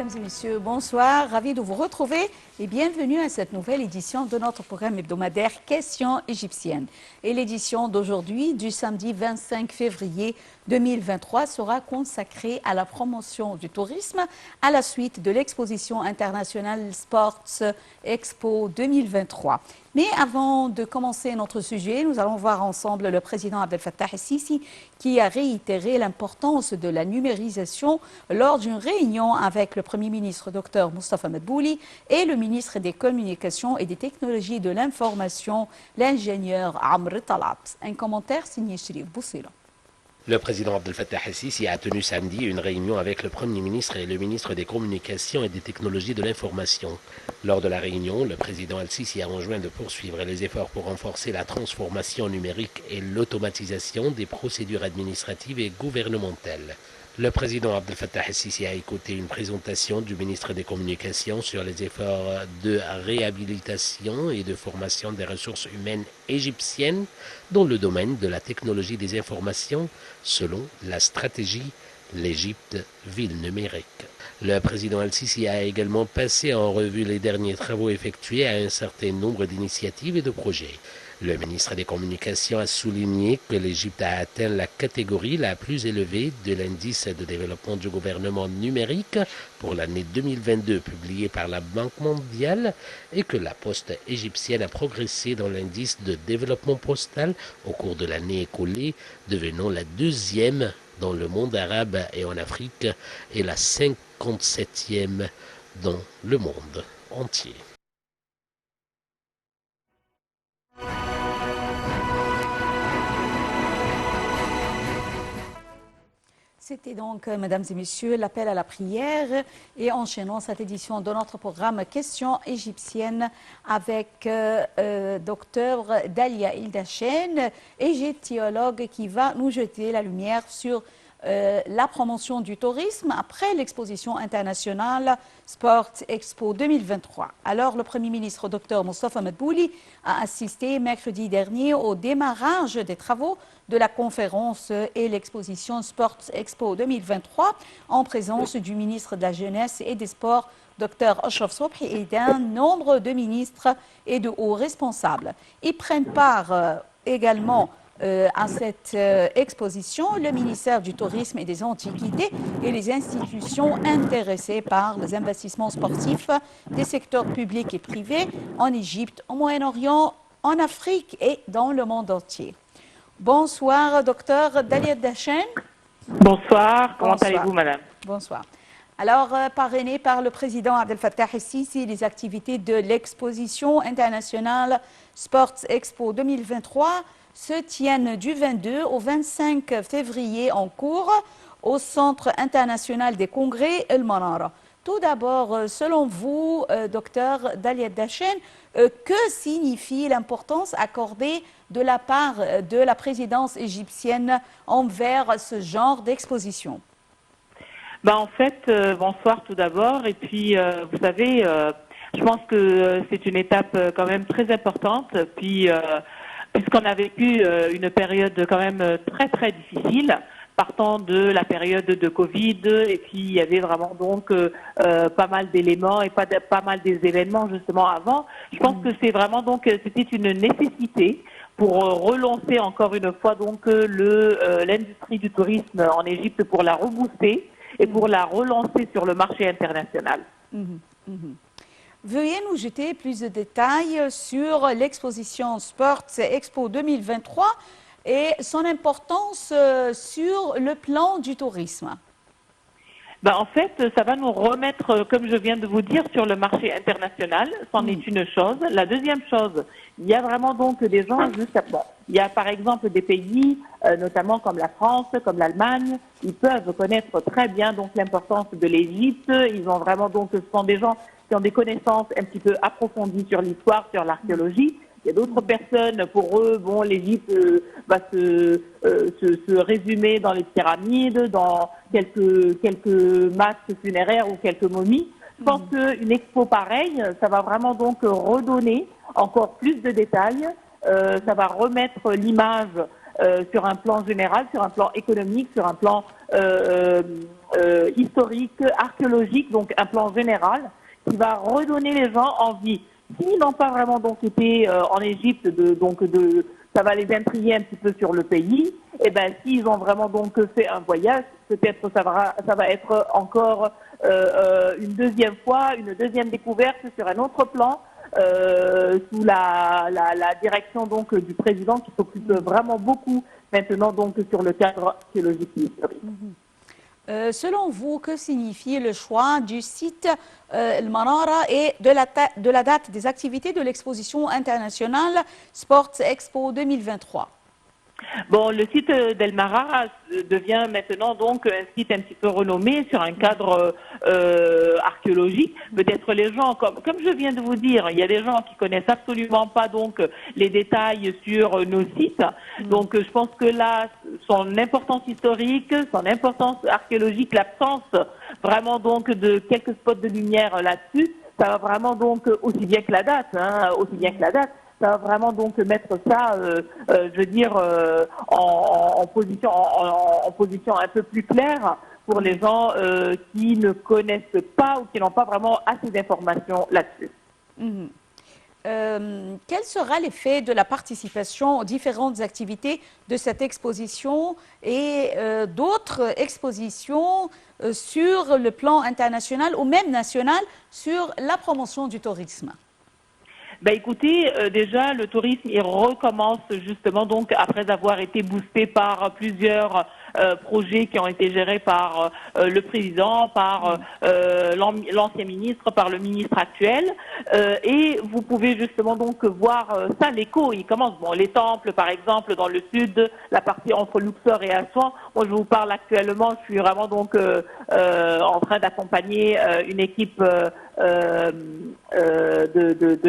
Mesdames et messieurs, bonsoir. Ravi de vous retrouver et bienvenue à cette nouvelle édition de notre programme hebdomadaire Questions égyptiennes. Et l'édition d'aujourd'hui, du samedi 25 février 2023, sera consacrée à la promotion du tourisme à la suite de l'exposition internationale Sports Expo 2023. Mais avant de commencer notre sujet, nous allons voir ensemble le président Abdel Fattah el-Sisi qui a réitéré l'importance de la numérisation lors d'une réunion avec le Premier ministre Dr Moustapha Madbouli et le ministre des Communications et des Technologies de l'Information, l'ingénieur Amr Talat. Un commentaire signé Chérif Boussila. Le président Abdel Fattah el-Sisi a tenu samedi une réunion avec le Premier ministre et le ministre des Communications et des Technologies de l'Information. Lors de la réunion, le président el-Sisi a enjoint de poursuivre les efforts pour renforcer la transformation numérique et l'automatisation des procédures administratives et gouvernementales. Le président Abdel Fattah el-Sisi a écouté une présentation du ministre des Communications sur les efforts de réhabilitation et de formation des ressources humaines égyptiennes dans le domaine de la technologie des informations selon la stratégie l'Égypte ville numérique. Le président el-Sisi a également passé en revue les derniers travaux effectués à un certain nombre d'initiatives et de projets. Le ministre des Communications a souligné que l'Égypte a atteint la catégorie la plus élevée de l'indice de développement du gouvernement numérique pour l'année 2022 publié par la Banque mondiale et que la poste égyptienne a progressé dans l'indice de développement postal au cours de l'année écoulée, devenant la deuxième dans le monde arabe et en Afrique et la 57e dans le monde entier. C'était donc, mesdames et messieurs, l'appel à la prière et enchaînons cette édition de notre programme Questions égyptiennes avec Dr Dalia Ildachen, égyptologue qui va nous jeter la lumière sur la promotion du tourisme après l'exposition internationale Sport Expo 2023. Alors, le Premier ministre Dr Moustapha Madbouli a assisté mercredi dernier au démarrage des travaux de la conférence et l'exposition Sport Expo 2023 en présence du ministre de la Jeunesse et des Sports, Dr Achraf Sobhi, et d'un nombre de ministres et de hauts responsables. Ils prennent part également à cette exposition le ministère du Tourisme et des Antiquités et les institutions intéressées par les investissements sportifs des secteurs publics et privés en Égypte, au Moyen-Orient, en Afrique et dans le monde entier. Bonsoir, docteur Dalia Ildachen. Bonsoir, comment allez-vous, madame? Bonsoir. Alors, parrainé par le président Abdel Fattah el-Sisi, les activités de l'exposition internationale Sports Expo 2023 se tiennent du 22 au 25 février en cours au Centre international des congrès El Manara. Tout d'abord, selon vous, docteur Dalia Ildachen, que signifie l'importance accordée de la part de la présidence égyptienne envers ce genre d'exposition? En fait, bonsoir tout d'abord. Et puis, vous savez, je pense que c'est une étape quand même très importante. Puis, puisqu'on a vécu une période quand même très, très difficile, partant de la période de Covid, et puis il y avait vraiment donc pas mal d'éléments et pas mal des événements justement avant. Je pense que c'est vraiment donc c'était une nécessité pour relancer encore une fois donc l'industrie du tourisme en Égypte, pour la rebooster et pour la relancer sur le marché international. Veuillez nous jeter plus de détails sur l'exposition Sport Expo 2023 et son importance sur le plan du tourisme. En fait, ça va nous remettre, comme je viens de vous dire, sur le marché international. C'en est une chose. La deuxième chose, il y a vraiment donc des gens il y a par exemple des pays, notamment comme la France, comme l'Allemagne, ils peuvent connaître très bien donc l'importance de l'Égypte. Ils ont vraiment donc, ce sont des gens qui ont des connaissances un petit peu approfondies sur l'histoire, sur l'archéologie. Il y a d'autres personnes, pour eux, bon, l'Égypte va se résumer dans les pyramides, dans quelques masques funéraires ou quelques momies. Je pense qu'une expo pareille, ça va vraiment donc redonner encore plus de détails. Ça va remettre l'image sur un plan général, sur un plan économique, sur un plan historique, archéologique, donc un plan général qui va redonner les gens envie. S'ils n'ont pas vraiment donc été en Égypte, ça va les intriguer un petit peu sur le pays. Et ben s'ils ont vraiment donc fait un voyage, peut-être ça va être encore une deuxième fois, une deuxième découverte sur un autre plan, sous la direction donc du président qui s'occupe vraiment beaucoup maintenant donc sur le cadre archéologique et historique. Selon vous, que signifie le choix du site El Manara et de la date des activités de l'exposition internationale Sports Expo 2023? Bon, le site d'El Marara devient maintenant donc un site un petit peu renommé sur un cadre archéologique. Peut-être les gens, comme je viens de vous dire, il y a des gens qui connaissent absolument pas donc les détails sur nos sites. Donc je pense que là, son importance historique, son importance archéologique, l'absence vraiment donc de quelques spots de lumière là-dessus, ça va vraiment donc aussi bien que la date, ça va vraiment donc mettre ça, je veux dire, en position un peu plus claire pour les gens qui ne connaissent pas ou qui n'ont pas vraiment assez d'informations là-dessus. Quel sera l'effet de la participation aux différentes activités de cette exposition et d'autres expositions sur le plan international ou même national sur la promotion du tourisme? Ben écoutez, déjà le tourisme il recommence justement donc après avoir été boosté par plusieurs projets qui ont été gérés par le président, par l'ancien ministre, par le ministre actuel, et vous pouvez justement donc voir ça, l'écho, il commence. Bon, les temples par exemple dans le sud, la partie entre Luxor et Assouan. Moi je vous parle actuellement, je suis vraiment donc en train d'accompagner une équipe de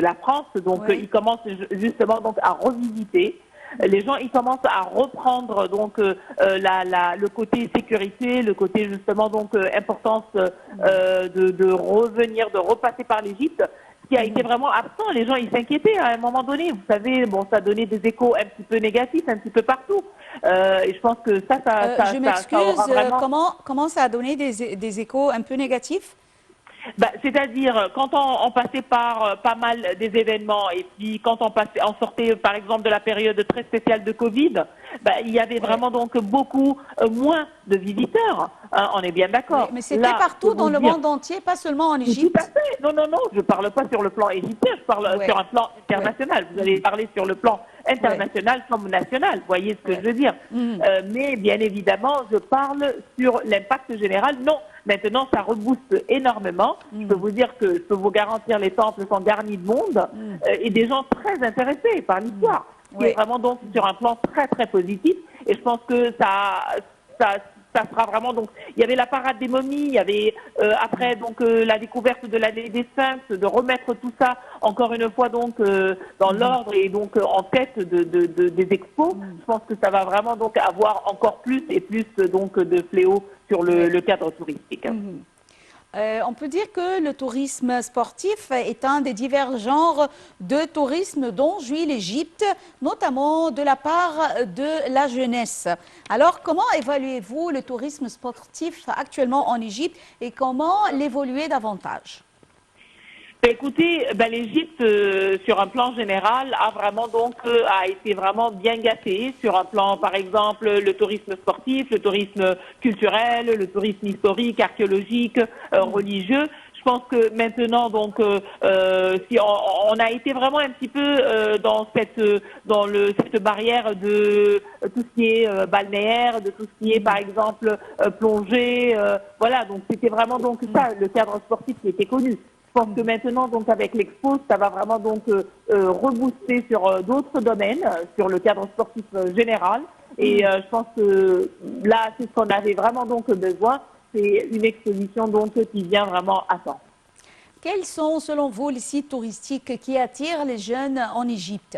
la France. Donc ils commencent justement donc à revisiter. Les gens ils commencent à reprendre donc le côté sécurité, le côté justement donc importance de revenir, de repasser par l'Égypte, qui a été vraiment absent. Les gens ils s'inquiétaient à un moment donné. Vous savez, bon, ça donnait des échos un petit peu négatifs un petit peu partout. Et je pense que je m'excuse. Vraiment... Comment ça a donné des échos un peu négatifs? C'est-à-dire, quand on passait par pas mal des événements et puis quand on sortait par exemple de la période très spéciale de Covid, il y avait vraiment donc beaucoup moins de visiteurs, hein, on est bien d'accord. Mais c'était partout dans le monde entier, pas seulement en Égypte. Tout à fait. Non, je ne parle pas sur le plan égyptien, je parle sur un plan international. Vous allez parler sur le plan international comme national, vous voyez ce que je veux dire. Mais bien évidemment, je parle sur l'impact général. Non, maintenant, ça rebooste énormément. Je peux vous dire que je peux vous garantir les temples sont garnis de monde et des gens très intéressés par l'histoire. Qui est vraiment donc sur un plan très très positif. Et je pense que ça sera vraiment donc. Il y avait la parade des momies, il y avait après donc la découverte de l'année des Sphinx, de remettre tout ça encore une fois donc dans l'ordre et donc en tête des expos. Je pense que ça va vraiment donc avoir encore plus et plus donc de fléaux sur le cadre touristique. On peut dire que le tourisme sportif est un des divers genres de tourisme dont jouit l'Égypte, notamment de la part de la jeunesse. Alors, comment évaluez-vous le tourisme sportif actuellement en Égypte et comment l'évoluer davantage? Écoutez, l'Égypte, sur un plan général, a été vraiment bien gâtée sur un plan, par exemple, le tourisme sportif, le tourisme culturel, le tourisme historique, archéologique, religieux. Je pense que maintenant, donc, si on a été vraiment un petit peu dans cette barrière de tout ce qui est balnéaire, de tout ce qui est, par exemple, plongée. Voilà, donc c'était vraiment donc ça, le cadre sportif qui était connu. Je pense que maintenant, donc avec l'Expo, ça va vraiment donc rebooster sur d'autres domaines, sur le cadre sportif général. Et je pense que là, c'est ce qu'on avait vraiment donc besoin. C'est une exposition donc qui vient vraiment à temps. Quels sont, selon vous, les sites touristiques qui attirent les jeunes en Égypte?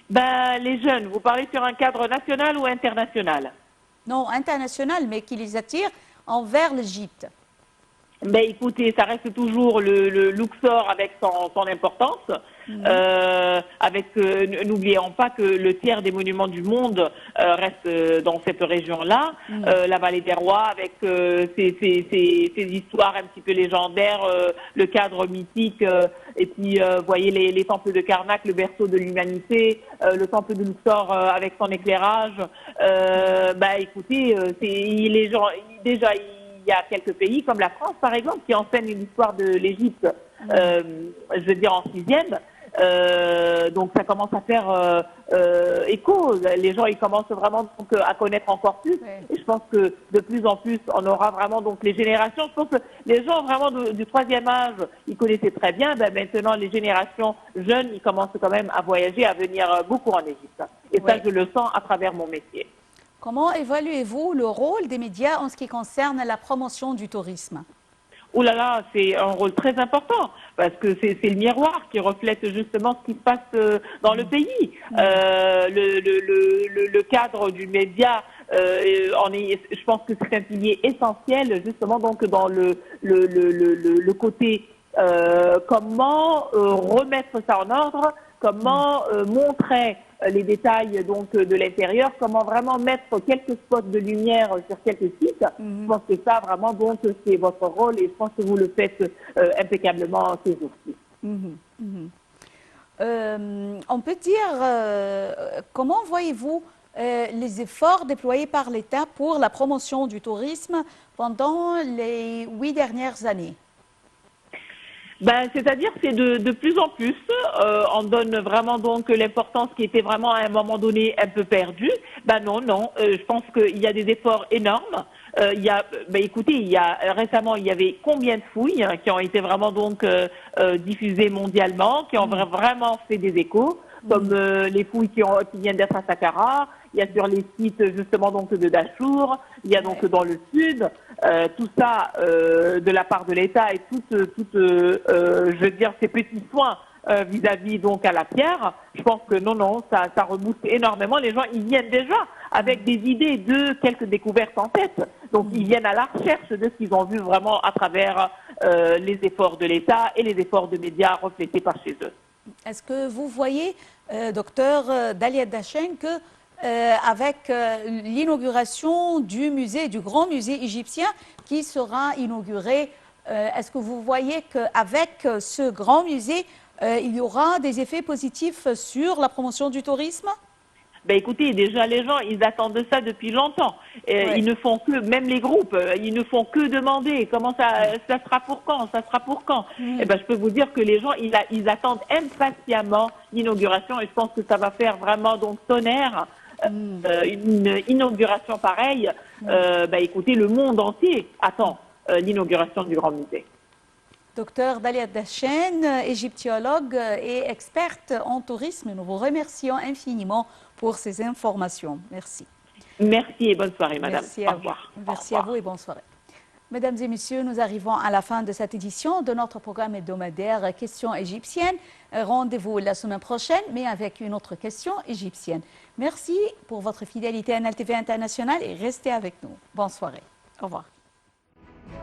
Les jeunes, vous parlez sur un cadre national ou international? Non, international, mais qui les attire envers l'Égypte. Écoutez, ça reste toujours le Luxor avec son importance. n'oublions pas que le tiers des monuments du monde reste dans cette région-là. La vallée des rois, avec ses histoires un petit peu légendaires, le cadre mythique, et puis vous voyez les temples de Karnak, le berceau de l'humanité, le temple de Luxor avec son éclairage. Écoutez, les gens, déjà il y a quelques pays comme la France par exemple qui enseignent l'histoire de l'Égypte, je veux dire en 6e. Donc ça commence à faire écho. Les gens ils commencent vraiment donc, à connaître encore plus. Et je pense que de plus en plus on aura vraiment donc les générations. Je pense que les gens vraiment du 3e âge ils connaissaient très bien. Maintenant les générations jeunes ils commencent quand même à voyager, à venir beaucoup en Égypte. Et ça je le sens à travers mon métier. Comment évaluez-vous le rôle des médias en ce qui concerne la promotion du tourisme? Ouh là là, c'est un rôle très important parce que c'est le miroir qui reflète justement ce qui se passe dans le pays. Le cadre du média, je pense que c'est un pilier essentiel justement donc dans le côté comment remettre ça en ordre, comment montrer les détails donc de l'intérieur, comment vraiment mettre quelques spots de lumière sur quelques sites. Je pense que ça vraiment donc c'est votre rôle et je pense que vous le faites impeccablement ces jours-ci. On peut dire comment voyez-vous les efforts déployés par l'État pour la promotion du tourisme pendant les 8 dernières années? C'est-à-dire que c'est de plus en plus, on donne vraiment donc l'importance qui était vraiment à un moment donné un peu perdue. Non, je pense qu'il y a des efforts énormes. Écoutez, récemment, il y avait combien de fouilles qui ont été vraiment donc diffusées mondialement, qui ont vraiment fait des échos, comme les fouilles qui viennent d'être à Saqqara. Il y a sur les sites justement donc de Dachour, il y a donc dans le sud, tout ça de la part de l'État et je veux dire ces petits soins vis-à-vis donc à la pierre. Je pense que non, ça rebooste énormément. Les gens ils viennent déjà avec des idées de quelques découvertes en tête. Donc ils viennent à la recherche de ce qu'ils ont vu vraiment à travers les efforts de l'État et les efforts de médias reflétés par chez eux. Est-ce que vous voyez, docteur Dalia Dachen, que avec l'inauguration du grand musée égyptien qui sera inauguré, est-ce que vous voyez qu'avec ce grand musée, il y aura des effets positifs sur la promotion du tourisme? Écoutez, déjà les gens, ils attendent ça depuis longtemps. Ils ne font que, même les groupes, ils ne font que demander comment ça sera pour quand, ça sera pour quand. Je peux vous dire que les gens, ils attendent impatiemment l'inauguration et je pense que ça va faire vraiment donc tonnerre. Une inauguration pareille, écoutez, le monde entier attend l'inauguration du Grand Musée. Docteur Dalia Dachen, égyptiologue et experte en tourisme, nous vous remercions infiniment pour ces informations. Merci. Merci et bonne soirée, madame. Merci à vous. Merci à vous et bonne soirée. Mesdames et messieurs, nous arrivons à la fin de cette édition de notre programme hebdomadaire Questions égyptiennes. Rendez-vous la semaine prochaine, mais avec une autre question égyptienne. Merci pour votre fidélité à NLTV International et restez avec nous. Bonne soirée. Au revoir.